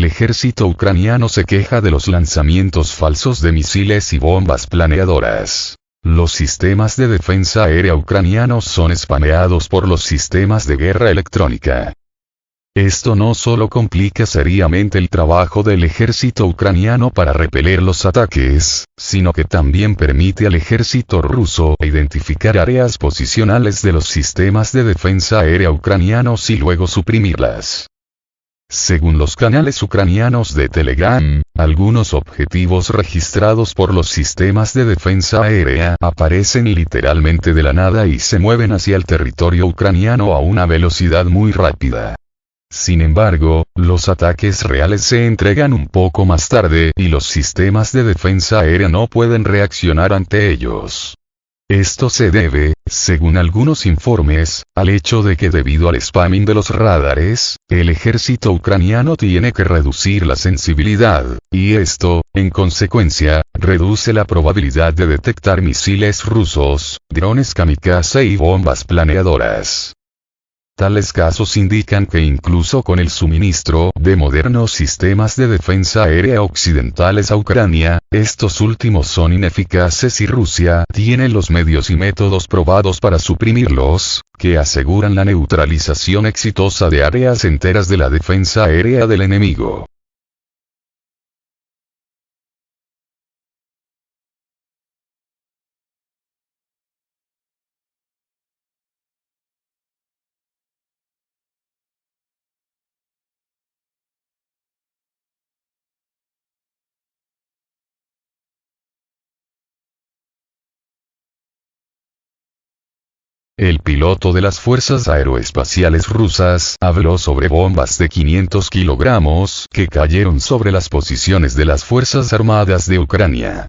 el ejército ucraniano se queja de los lanzamientos falsos de misiles y bombas planeadoras. Los sistemas de defensa aérea ucranianos son spameados por los sistemas de guerra electrónica. Esto no solo complica seriamente el trabajo del ejército ucraniano para repeler los ataques, sino que también permite al ejército ruso identificar áreas posicionales de los sistemas de defensa aérea ucranianos y luego suprimirlas. Según los canales ucranianos de Telegram, algunos objetivos registrados por los sistemas de defensa aérea aparecen literalmente de la nada y se mueven hacia el territorio ucraniano a una velocidad muy rápida. Sin embargo, los ataques reales se entregan un poco más tarde y los sistemas de defensa aérea no pueden reaccionar ante ellos. Esto se debe, según algunos informes, al hecho de que debido al spamming de los radares, el ejército ucraniano tiene que reducir la sensibilidad, y esto, en consecuencia, reduce la probabilidad de detectar misiles rusos, drones kamikaze y bombas planeadoras. Tales casos indican que incluso con el suministro de modernos sistemas de defensa aérea occidentales a Ucrania, estos últimos son ineficaces y Rusia tiene los medios y métodos probados para suprimirlos, que aseguran la neutralización exitosa de áreas enteras de la defensa aérea del enemigo. El piloto de las fuerzas aeroespaciales rusas habló sobre bombas de 500 kilogramos que cayeron sobre las posiciones de las Fuerzas Armadas de Ucrania.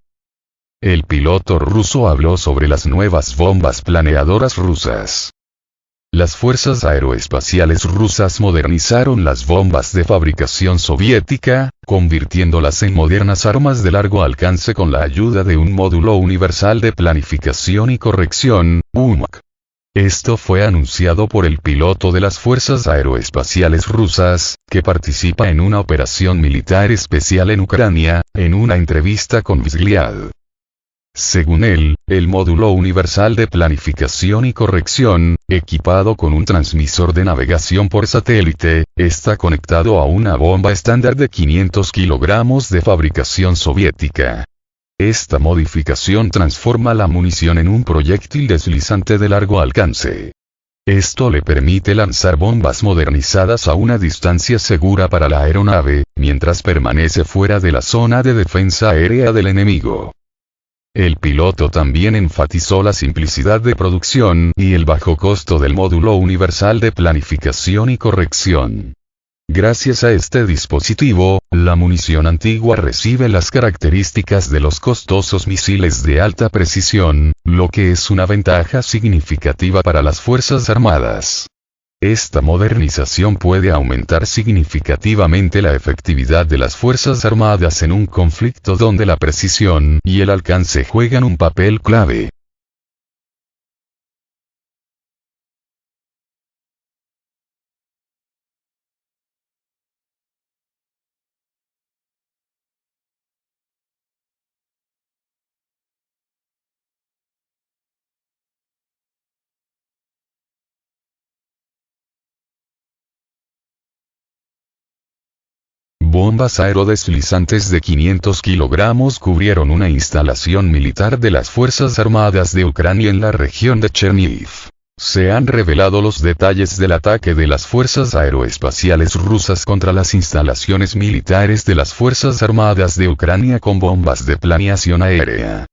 El piloto ruso habló sobre las nuevas bombas planeadoras rusas. Las fuerzas aeroespaciales rusas modernizaron las bombas de fabricación soviética, convirtiéndolas en modernas armas de largo alcance con la ayuda de un módulo universal de planificación y corrección, UMAC. Esto fue anunciado por el piloto de las fuerzas aeroespaciales rusas, que participa en una operación militar especial en Ucrania, en una entrevista con Vzgliad. Según él, el módulo universal de planificación y corrección, equipado con un transmisor de navegación por satélite, está conectado a una bomba estándar de 500 kilogramos de fabricación soviética. Esta modificación transforma la munición en un proyectil deslizante de largo alcance. Esto le permite lanzar bombas modernizadas a una distancia segura para la aeronave, mientras permanece fuera de la zona de defensa aérea del enemigo. El piloto también enfatizó la simplicidad de producción y el bajo costo del módulo universal de planificación y corrección. Gracias a este dispositivo, la munición antigua recibe las características de los costosos misiles de alta precisión, lo que es una ventaja significativa para las Fuerzas Armadas. Esta modernización puede aumentar significativamente la efectividad de las Fuerzas Armadas en un conflicto donde la precisión y el alcance juegan un papel clave. Bombas aerodeslizantes de 500 kilogramos cubrieron una instalación militar de las Fuerzas Armadas de Ucrania en la región de Chernihiv. Se han revelado los detalles del ataque de las fuerzas aeroespaciales rusas contra las instalaciones militares de las Fuerzas Armadas de Ucrania con bombas de planeación aérea.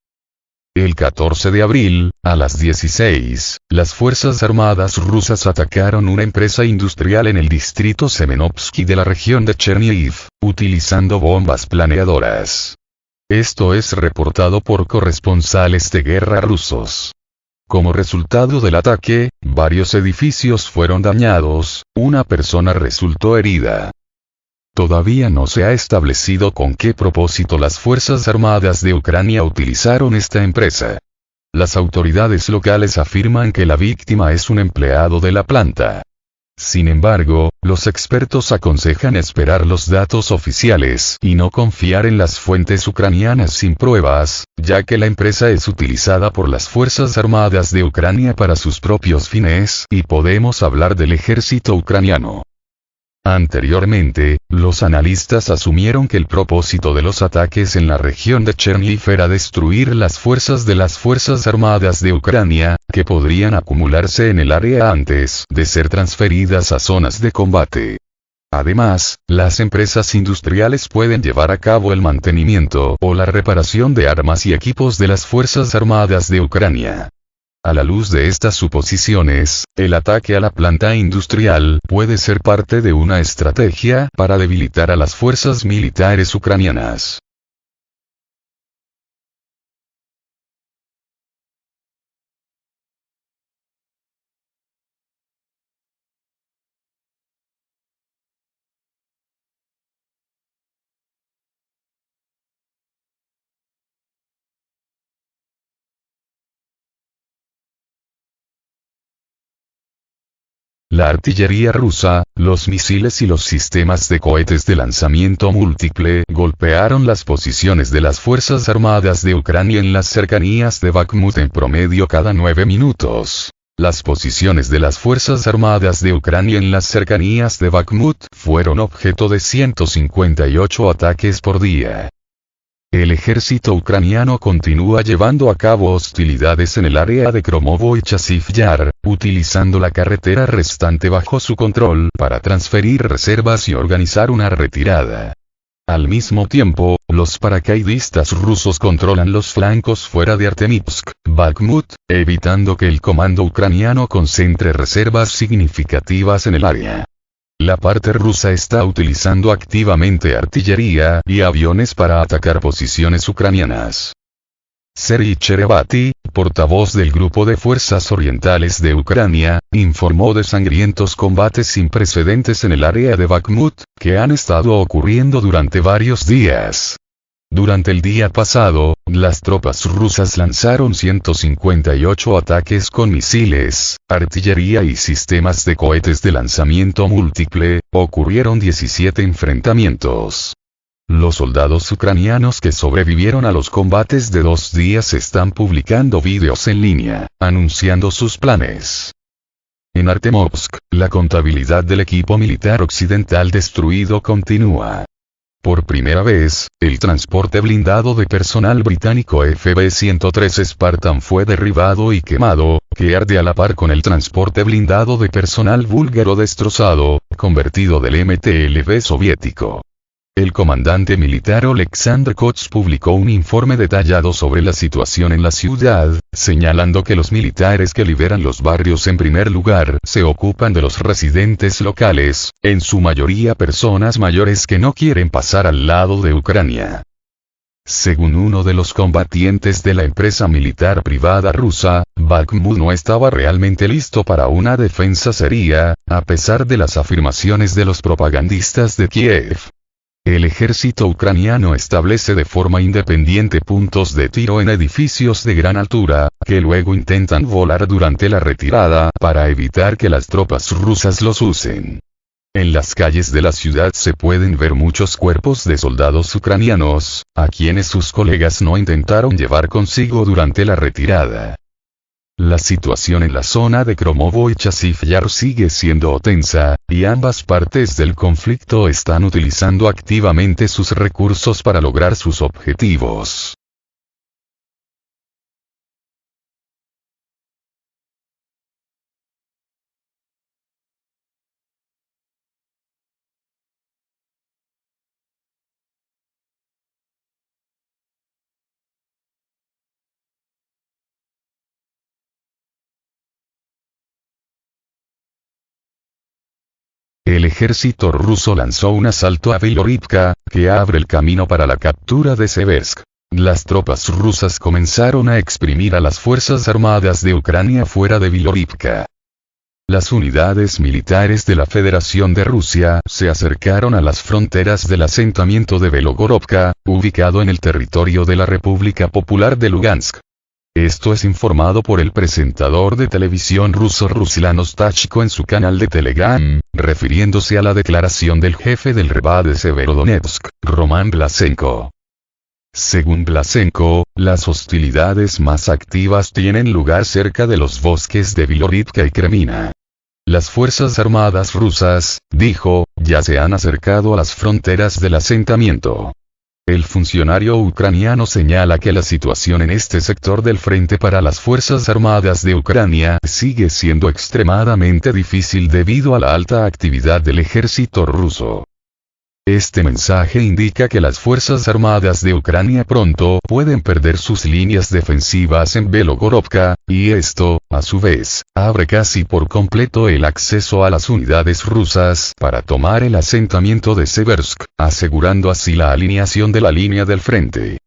El 14 de abril, a las 16, las Fuerzas Armadas rusas atacaron una empresa industrial en el distrito Semenovsky de la región de Chernihiv, utilizando bombas planeadoras. Esto es reportado por corresponsales de guerra rusos. Como resultado del ataque, varios edificios fueron dañados, una persona resultó herida. Todavía no se ha establecido con qué propósito las Fuerzas Armadas de Ucrania utilizaron esta empresa. Las autoridades locales afirman que la víctima es un empleado de la planta. Sin embargo, los expertos aconsejan esperar los datos oficiales y no confiar en las fuentes ucranianas sin pruebas, ya que la empresa es utilizada por las Fuerzas Armadas de Ucrania para sus propios fines, y podemos hablar del ejército ucraniano. Anteriormente, los analistas asumieron que el propósito de los ataques en la región de Chernihiv era destruir las fuerzas de las Fuerzas Armadas de Ucrania, que podrían acumularse en el área antes de ser transferidas a zonas de combate. Además, las empresas industriales pueden llevar a cabo el mantenimiento o la reparación de armas y equipos de las Fuerzas Armadas de Ucrania. A la luz de estas suposiciones, el ataque a la planta industrial puede ser parte de una estrategia para debilitar a las fuerzas militares ucranianas. La artillería rusa, los misiles y los sistemas de cohetes de lanzamiento múltiple golpearon las posiciones de las Fuerzas Armadas de Ucrania en las cercanías de Bakhmut en promedio cada 9 minutos. Las posiciones de las Fuerzas Armadas de Ucrania en las cercanías de Bakhmut fueron objeto de 158 ataques por día. El ejército ucraniano continúa llevando a cabo hostilidades en el área de Kromovo y Chasiv Yar, utilizando la carretera restante bajo su control para transferir reservas y organizar una retirada. Al mismo tiempo, los paracaidistas rusos controlan los flancos fuera de Artemivsk, Bakhmut, evitando que el comando ucraniano concentre reservas significativas en el área. La parte rusa está utilizando activamente artillería y aviones para atacar posiciones ucranianas. Serhiy Cherevati, portavoz del Grupo de Fuerzas Orientales de Ucrania, informó de sangrientos combates sin precedentes en el área de Bakhmut, que han estado ocurriendo durante varios días. Durante el día pasado, las tropas rusas lanzaron 158 ataques con misiles, artillería y sistemas de cohetes de lanzamiento múltiple, ocurrieron 17 enfrentamientos. Los soldados ucranianos que sobrevivieron a los combates de 2 días están publicando vídeos en línea, anunciando sus planes. En Artemovsk, la contabilidad del equipo militar occidental destruido continúa. Por primera vez, el transporte blindado de personal británico FB-103 Spartan fue derribado y quemado, que arde a la par con el transporte blindado de personal búlgaro destrozado, convertido del MTLB soviético. El comandante militar Oleksandr Koch publicó un informe detallado sobre la situación en la ciudad, señalando que los militares que liberan los barrios en primer lugar se ocupan de los residentes locales, en su mayoría personas mayores que no quieren pasar al lado de Ucrania. Según uno de los combatientes de la empresa militar privada rusa, Bakhmut no estaba realmente listo para una defensa seria, a pesar de las afirmaciones de los propagandistas de Kiev. El ejército ucraniano establece de forma independiente puntos de tiro en edificios de gran altura, que luego intentan volar durante la retirada para evitar que las tropas rusas los usen. En las calles de la ciudad se pueden ver muchos cuerpos de soldados ucranianos, a quienes sus colegas no intentaron llevar consigo durante la retirada. La situación en la zona de Kromovo y Chasiv Yar sigue siendo tensa, y ambas partes del conflicto están utilizando activamente sus recursos para lograr sus objetivos. El ejército ruso lanzó un asalto a Bilorivka, que abre el camino para la captura de Seversk. Las tropas rusas comenzaron a exprimir a las Fuerzas Armadas de Ucrania fuera de Bilorivka. Las unidades militares de la Federación de Rusia se acercaron a las fronteras del asentamiento de Belogorovka, ubicado en el territorio de la República Popular de Lugansk. Esto es informado por el presentador de televisión ruso Ruslan Ostachko en su canal de Telegram, refiriéndose a la declaración del jefe del RBA de Severodonetsk, Roman Blasenko. Según Blasenko, las hostilidades más activas tienen lugar cerca de los bosques de Biloridka y Kremina. Las fuerzas armadas rusas, dijo, ya se han acercado a las fronteras del asentamiento. El funcionario ucraniano señala que la situación en este sector del frente para las Fuerzas Armadas de Ucrania sigue siendo extremadamente difícil debido a la alta actividad del ejército ruso. Este mensaje indica que las Fuerzas Armadas de Ucrania pronto pueden perder sus líneas defensivas en Belogorovka, y esto, a su vez, abre casi por completo el acceso a las unidades rusas para tomar el asentamiento de Seversk, asegurando así la alineación de la línea del frente.